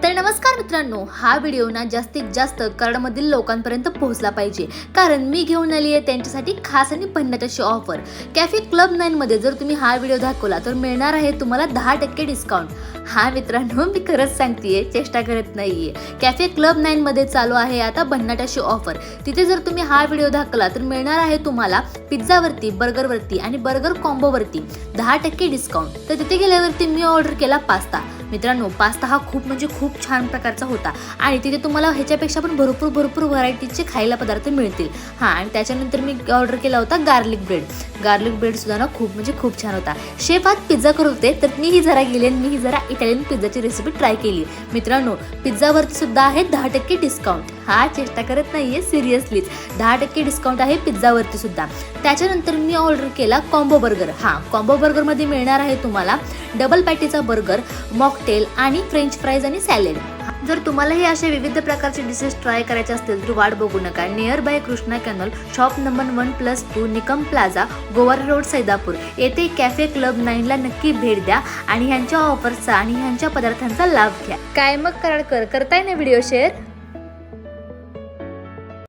तर नमस्कार मित्रांनो, हा व्हिडिओ ना जास्तीत जास्त कराडमधील लोकांपर्यंत पोहोचला पाहिजे, कारण मी घेऊन आली आहे त्यांच्यासाठी खास आणि भन्नाट अशी ऑफर। कॅफे क्लब 9 मध्ये जर तुम्ही हा व्हिडिओ दाखवला तर मिळणार आहे तुम्हाला 10% डिस्काउंट। हा मित्रांनो, मी खरंच सांगतेय, चेष्टा करत नाहीये। कॅफे क्लब 9 मध्ये चालू आहे आता भन्नाट अशी ऑफर। तिथे जर तुम्ही हा व्हिडिओ दाखवला तर मिळणार आहे तुम्हाला पिझ्झावरती, बर्गरवरती आणि बर्गर कॉम्बोवरती 10% डिस्काउंट। तर तिथे गेल्यावरती मी ऑर्डर केला पास्ता। मित्रांनो, पास्ता हा खूप छान प्रकारचा होता आणि तिथे तुम्हाला ह्याच्यापेक्षा पण भरपूर व्हरायटीचे खायला पदार्थ मिळतील। आणि त्याच्यानंतर मी ऑर्डर केला होता गार्लिक ब्रेड सुद्धा ना खूप छान होता। शेफ आज पिझ्झा करत होते, तर मीही जरा गेले आणि मीही जरा इटालियन पिझ्झाची रेसिपी ट्राय केली। मित्रांनो, पिझ्झावरती सुद्धा आहे 10% डिस्काउंट। हा चेष्टा करत नाहीये, सिरियसलीच 10% डिस्काउंट आहे पिझ्झावरती सुद्धा। त्याच्यानंतर मी ऑर्डर केला कॉम्बो बर्गर। कॉम्बो बर्गर मध्ये मिळणार आहे तुम्हाला डबल पॅटीचा बर्गर, मॉकटेल आणि फ्रेंच फ्राईज आणि सॅलेड। जर तुम्हालाही असे विविध प्रकारचे डिशेस ट्राय करायचे असतील तर वाट बघू नका। Near by Krishna canal, shop number 1+2, Nikam plaza, Gowara road, Saidapur येथे कॅफे क्लब 9 ला नक्की भेट द्या आणि ह्यांच्या ऑफर्सचा आणि ह्यांच्या पदार्थांचा लाभ घ्या। काय मग कराडकर, करताय ना व्हिडिओ शेअर?